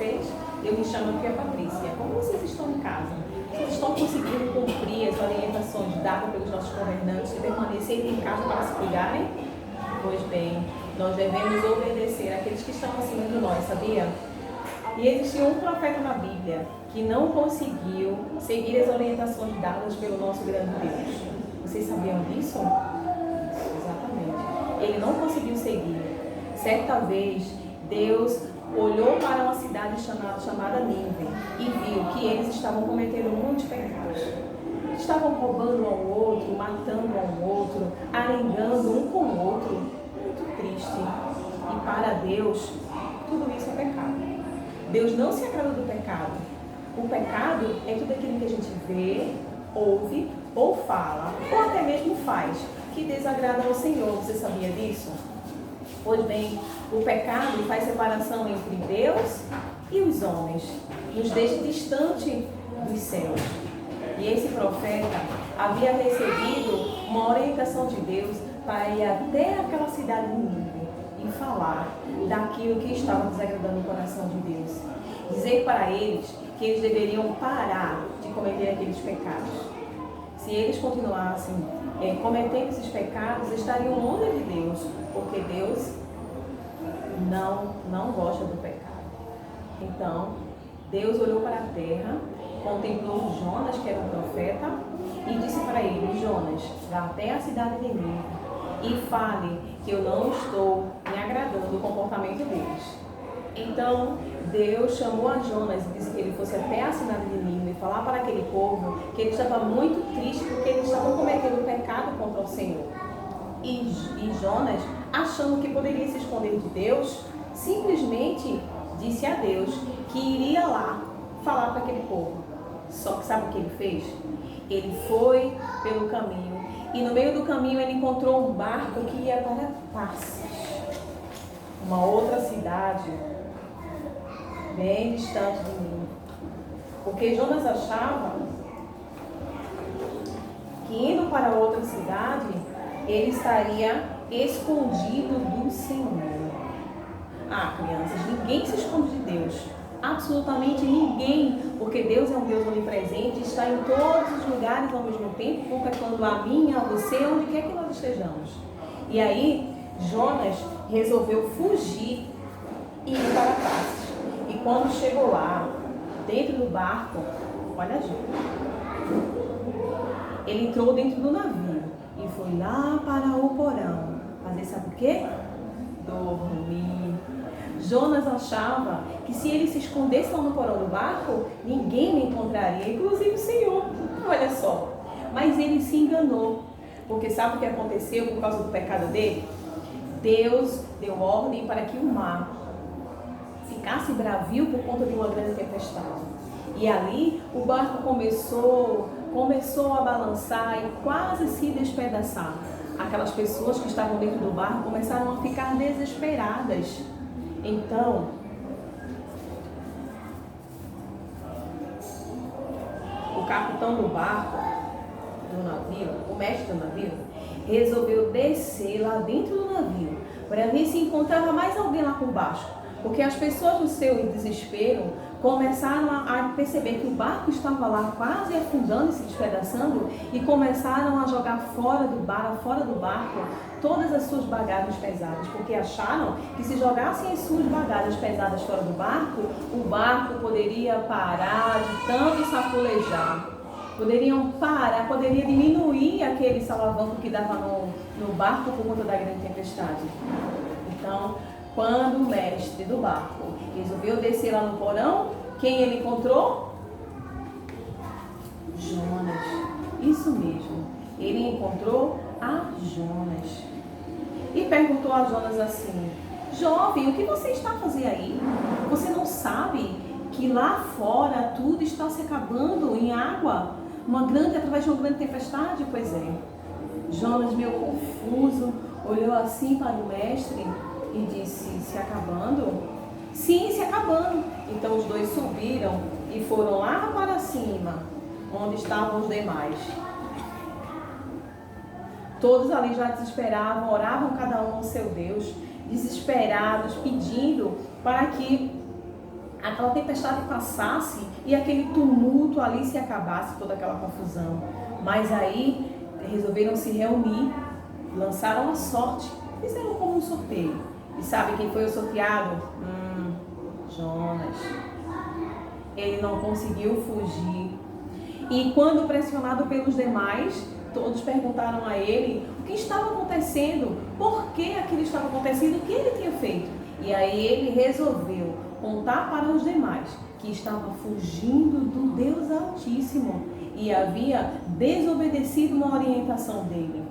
vocês? Eu me chamo aqui a Patrícia. Como vocês estão em casa? Vocês estão conseguindo cumprir as orientações dadas pelos nossos governantes de permanecerem em casa para se cuidarem? Pois bem, nós devemos obedecer àqueles que estão acima de nós, sabia? E existia um profeta na Bíblia que não conseguiu seguir as orientações dadas pelo nosso grande Deus. Vocês sabiam disso? Exatamente. Ele não conseguiu seguir. Certa vez, Deus olhou para uma cidade chamada Nínive e viu que eles estavam cometendo muitos pecados. Estavam roubando um ao outro, matando um ao outro, arengando um com o outro. Muito triste. E para Deus, tudo isso é pecado. Deus não se agrada do pecado. O pecado é tudo aquilo que a gente vê, ouve ou fala, ou até mesmo faz, que desagrada ao Senhor. Você sabia disso? Pois bem, o pecado faz separação entre Deus e os homens, nos deixa distante dos céus. E esse profeta havia recebido uma orientação de Deus para ir até aquela cidade de Nínive e falar daquilo que estava desagradando o coração de Deus. Dizer para eles que eles deveriam parar de cometer aqueles pecados. Se eles continuassem cometendo esses pecados, estariam longe de Deus, porque Deus não gosta do pecado. Então, Deus olhou para a terra, contemplou Jonas, que era um profeta, e disse para ele: Jonas, vá até a cidade de Nínive e fale que eu não estou me agradando do comportamento deles. Então, Deus chamou a Jonas e disse que ele fosse até a cidade de Nínive e falar para aquele povo que ele estava muito triste porque eles estavam cometendo pecado contra o Senhor. E Jonas, achando que poderia se esconder de Deus, simplesmente disse a Deus que iria lá falar para aquele povo. Só que sabe o que ele fez? Ele foi pelo caminho e no meio do caminho ele encontrou um barco que ia para Tarsis, uma outra cidade bem distante de mim. Porque Jonas achava que indo para outra cidade, ele estaria escondido do Senhor. Ah, crianças, ninguém se esconde de Deus. Absolutamente ninguém. Porque Deus é um Deus onipresente, está em todos os lugares ao mesmo tempo, contemplando a mim, a você, onde quer que nós estejamos. E aí, Jonas resolveu fugir e ir para Tarsis. E quando chegou lá, dentro do barco, olha a gente, ele entrou dentro do navio e foi lá para o porão fazer, sabe o quê? Dormir. Jonas achava que se ele se escondesse lá no porão do barco, ninguém o encontraria, inclusive o Senhor. Olha só. Mas ele se enganou, porque sabe o que aconteceu por causa do pecado dele? Deus deu ordem para que o mar ficasse bravio por conta de uma grande tempestade. E ali o barco começou a balançar e quase se despedaçar. Aquelas pessoas que estavam dentro do barco começaram a ficar desesperadas. Então, o capitão do barco, do navio, o mestre do navio, resolveu descer lá dentro do navio para ver se encontrava mais alguém lá por baixo. Porque as pessoas, no seu desespero, começaram a perceber que o barco estava lá quase afundando e se despedaçando e começaram a jogar fora do barco todas as suas bagagens pesadas, porque acharam que se jogassem as suas bagagens pesadas fora do barco poderia parar de tanto saculejar. Poderiam parar, poderia diminuir aquele salavanco que dava no barco por conta da grande tempestade. Então, quando o mestre do barco resolveu descer lá no porão, quem ele encontrou? Jonas. Isso mesmo. Ele encontrou a Jonas. E perguntou a Jonas assim: jovem, o que você está fazendo aí? Você não sabe que lá fora tudo está se acabando em água? Através de uma grande tempestade? Pois é. Jonas, meio confuso, olhou assim para o mestre e disse: se acabando? Sim, se acabando. Então os dois subiram e foram lá para cima, onde estavam os demais. Todos ali já desesperavam, oravam cada um ao seu Deus, desesperados, pedindo para que aquela tempestade passasse e aquele tumulto ali se acabasse, toda aquela confusão. Mas aí resolveram se reunir, lançaram a sorte, fizeram como um sorteio. E sabe quem foi o sorteado? Jonas. Ele não conseguiu fugir. E quando pressionado pelos demais, todos perguntaram a ele o que estava acontecendo, por que aquilo estava acontecendo, o que ele tinha feito. E aí ele resolveu contar para os demais que estava fugindo do Deus Altíssimo e havia desobedecido uma orientação dele.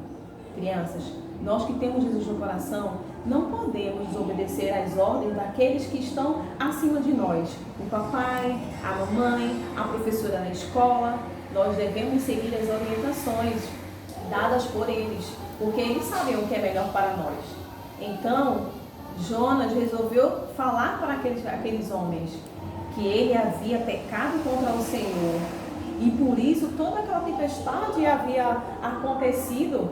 Crianças, nós que temos Jesus no coração, não podemos desobedecer às ordens daqueles que estão acima de nós. O papai, a mamãe, a professora na escola. Nós devemos seguir as orientações dadas por eles, porque eles sabem o que é melhor para nós. Então, Jonas resolveu falar para aqueles homens que ele havia pecado contra o Senhor e por isso toda aquela tempestade havia acontecido.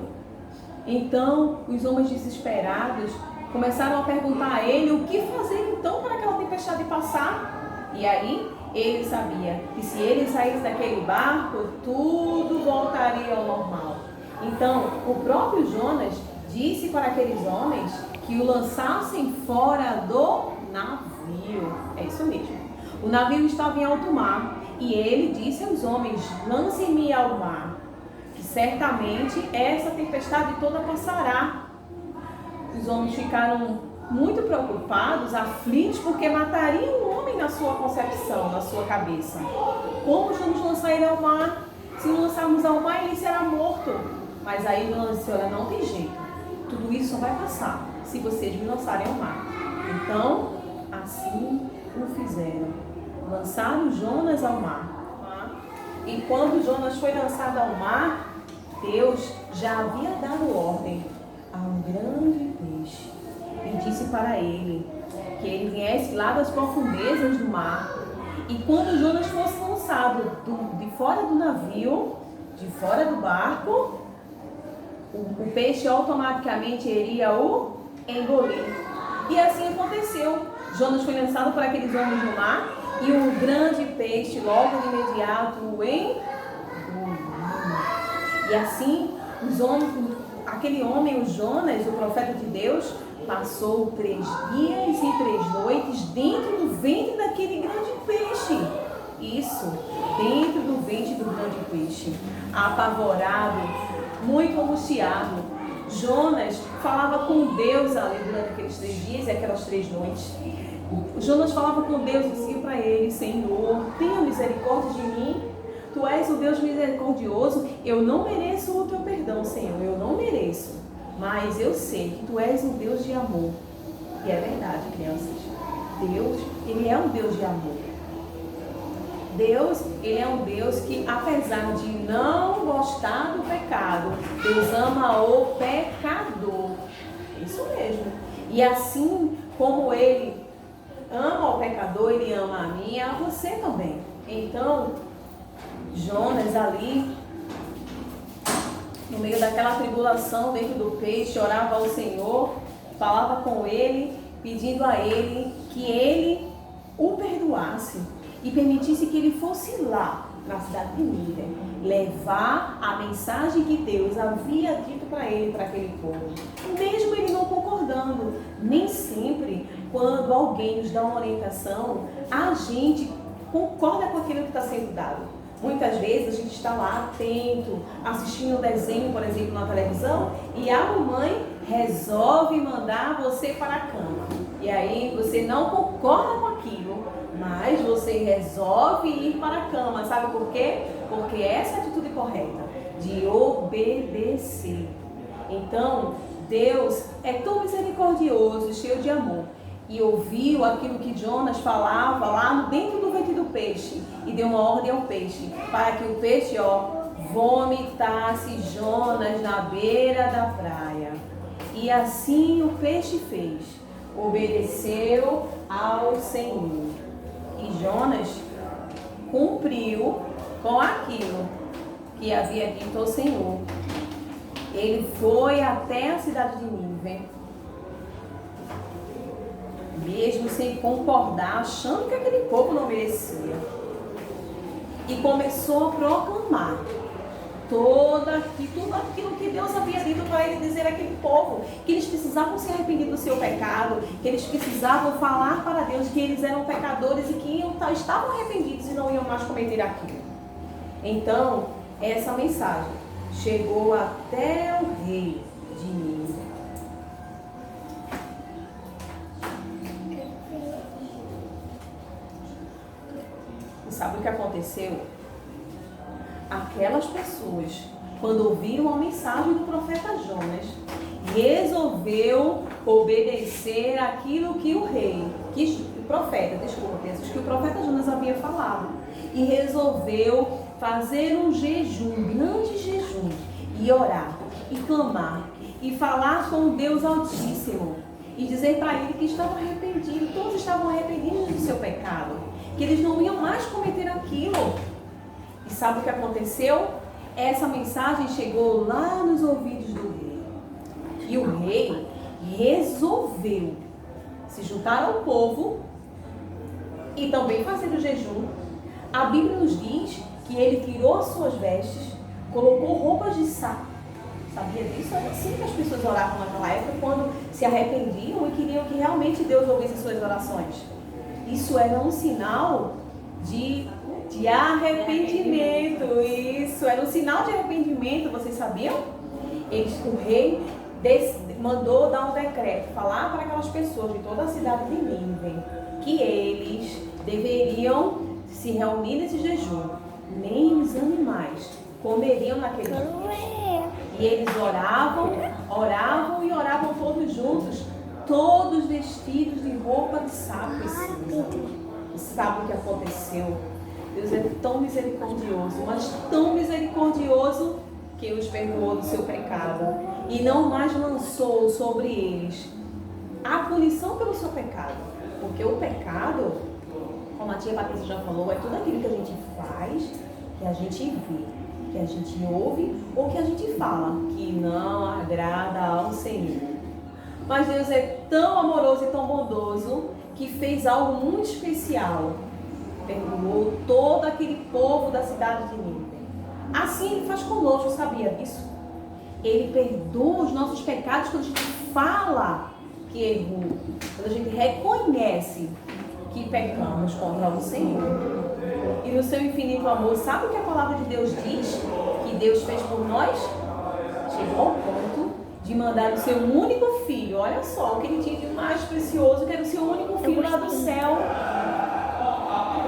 Então, os homens desesperados começaram a perguntar a ele o que fazer então para aquela tempestade passar. E aí, ele sabia que se ele saísse daquele barco, tudo voltaria ao normal. Então, o próprio Jonas disse para aqueles homens que o lançassem fora do navio. É isso mesmo. O navio estava em alto mar e ele disse aos homens: lancem-me ao mar, que certamente essa tempestade toda passará. Os homens ficaram muito preocupados, aflitos, porque matariam um homem na sua concepção, na sua cabeça. Como vamos lançar ele ao mar? Se o lançarmos ao mar, ele será morto. Mas aí Jonas disse: olha, não tem jeito, tudo isso só vai passar se vocês me lançarem ao mar. Então, assim o fizeram. Lançaram Jonas ao mar. E quando Jonas foi lançado ao mar, Deus já havia dado ordem a um grande peixe e disse para ele que ele viesse lá das profundezas do mar. E quando Jonas fosse lançado de fora do navio, de fora do barco, o peixe automaticamente iria o engolir. E assim aconteceu. Jonas foi lançado por aqueles homens no mar e um grande peixe logo de imediato o engoliu. E assim, aquele homem, o Jonas, o profeta de Deus, passou 3 dias e 3 noites dentro do ventre daquele grande peixe. Isso, dentro do ventre do grande peixe. Apavorado, muito angustiado, Jonas falava com Deus ali durante aqueles 3 dias e aquelas 3 noites. Jonas falava com Deus e dizia para ele: Senhor, tenha misericórdia de mim. Tu és o Deus misericordioso. Eu não mereço o teu perdão, Senhor. Eu não mereço. Mas eu sei que tu és um Deus de amor. E é verdade, crianças. Deus, Ele é um Deus de amor. Deus, Ele é um Deus que, apesar de não gostar do pecado, Deus ama o pecador. Isso mesmo. E assim como Ele ama o pecador, Ele ama a mim e a você também. Então, Jonas ali, no meio daquela tribulação dentro do peixe, orava ao Senhor, falava com Ele, pedindo a Ele que Ele o perdoasse e permitisse que ele fosse lá, na cidade de Nínive, levar a mensagem que Deus havia dito para ele, para aquele povo. Mesmo ele não concordando, nem sempre, quando alguém nos dá uma orientação, a gente concorda com aquilo que está sendo dado. Muitas vezes a gente está lá atento, assistindo um desenho, por exemplo, na televisão, e a mamãe resolve mandar você para a cama. E aí você não concorda com aquilo, mas você resolve ir para a cama. Sabe por quê? Porque essa é a atitude correta, de obedecer. Então, Deus é tão misericordioso, cheio de amor, e ouviu aquilo que Jonas falava lá dentro do ventre do peixe e deu uma ordem ao peixe para que o peixe, vomitasse Jonas na beira da praia. E assim o peixe fez, obedeceu ao Senhor. E Jonas cumpriu com aquilo que havia dito ao Senhor. Ele foi até a cidade de Nínive. mesmo sem concordar, achando que aquele povo não merecia. E começou a proclamar tudo aquilo que Deus havia dito para ele dizer àquele povo, que eles precisavam se arrepender do seu pecado, que eles precisavam falar para Deus que eles eram pecadores e que estavam arrependidos e não iam mais cometer aquilo. Então, essa mensagem chegou até o rei de Nínive. E sabe o que aconteceu? Aquelas pessoas, quando ouviram a mensagem do profeta Jonas, resolveu obedecer aquilo que o profeta Jonas havia falado. E resolveu fazer um jejum, um grande jejum, e orar, e clamar, e falar com o Deus Altíssimo, e dizer para ele que estavam arrependidos, todos estavam arrependidos do seu pecado, que eles não iam mais cometer aquilo. E sabe o que aconteceu? Essa mensagem chegou lá nos ouvidos do rei. E o rei resolveu se juntar ao povo e também fazer o jejum. A Bíblia nos diz que ele tirou as suas vestes, colocou roupas de saco. Sabia disso? Era assim que as pessoas oravam naquela época, quando se arrependiam e queriam que realmente Deus ouvisse suas orações. Isso era um sinal de arrependimento. Isso era um sinal de arrependimento, vocês sabiam? O rei mandou dar um decreto, falar para aquelas pessoas de toda a cidade de Nínive que eles deveriam se reunir nesse jejum. Nem os animais comeriam naquele dia. E eles oravam e oravam todos juntos, todos vestidos de roupa de saco e cinza. E sabe o que aconteceu? Deus é tão misericordioso, mas tão misericordioso, que os perdoou do seu pecado e não mais lançou sobre eles a punição pelo seu pecado. Porque o pecado, como a tia Patrícia já falou, é tudo aquilo que a gente faz, que a gente vê, que a gente ouve ou que a gente fala, que não agrada ao Senhor. Mas Deus é tão amoroso e tão bondoso que fez algo muito especial. Perdoou todo aquele povo da cidade de Nínive. Assim Ele faz conosco, sabia disso? Ele perdoa os nossos pecados quando a gente fala que errou, quando a gente reconhece que pecamos contra o Senhor. E no seu infinito amor, sabe o que a palavra de Deus diz? Que Deus fez por nós? Chegou ao ponto de mandar o seu único filho. Olha só o que Ele tinha de mais precioso, que era o seu único filho lá do céu,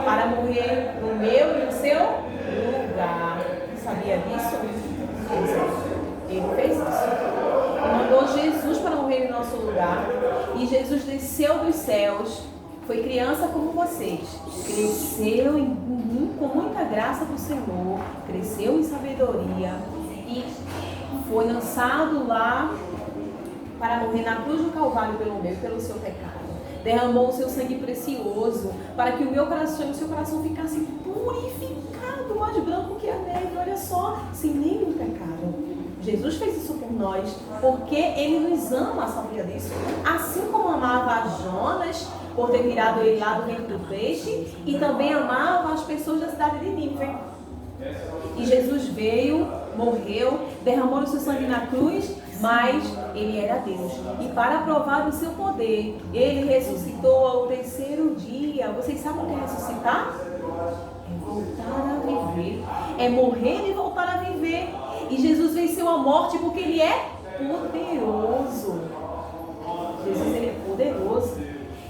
para morrer no meu e no seu lugar. Sabia disso? Ele fez isso. Ele mandou Jesus para morrer em nosso lugar. E Jesus desceu dos céus. Foi criança como vocês. Cresceu com muita graça do Senhor. Cresceu em sabedoria. E foi lançado lá para morrer na cruz do Calvário pelo meu e pelo seu pecado. Derramou o seu sangue precioso para que o meu coração e o seu coração ficassem purificados, mais branco que a neve. Olha só, sem nenhum pecado. Jesus fez isso por nós, porque Ele nos ama, sabia disso? Assim como amava Jonas, por ter tirado ele lá do ventre do peixe, e também amava as pessoas da cidade de Nínive. E Jesus veio, morreu, derramou o seu sangue na cruz, mas Ele era Deus. E para provar o seu poder, Ele ressuscitou ao terceiro dia. Vocês sabem o que é ressuscitar? É voltar a viver. É morrer e voltar a viver. E Jesus venceu a morte porque Ele é poderoso. Jesus, Ele é poderoso.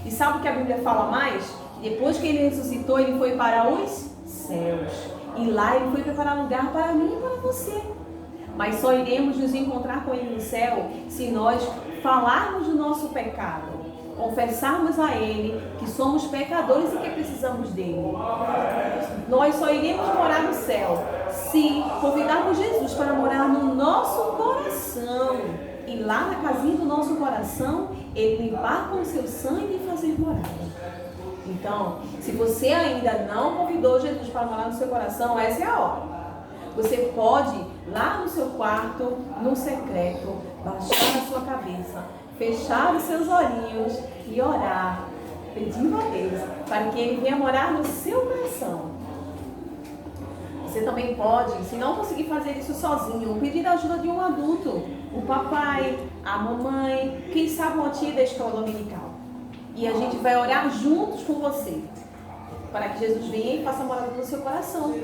E sabe o que a Bíblia fala mais? Depois que Ele ressuscitou, Ele foi para os céus. E lá Ele foi preparar lugar para mim e para você. Mas só iremos nos encontrar com Ele no céu se nós falarmos do nosso pecado, confessarmos a Ele que somos pecadores e que precisamos dEle. Nós só iremos morar no céu se convidarmos Jesus para morar no nosso coração. E lá na casinha do nosso coração, Ele limpar com o seu sangue e fazer morada. Então, se você ainda não convidou Jesus para morar no seu coração, essa é a hora. Você pode, lá no seu quarto, no secreto, baixar a sua cabeça, fechar os seus olhinhos e orar pedindo a Deus para que Ele venha morar no seu coração. Você também pode, se não conseguir fazer isso sozinho, pedir a ajuda de um adulto, o papai, a mamãe, quem sabe uma tia da escola dominical. E a gente vai orar juntos com você, para que Jesus venha e faça morada no seu coração.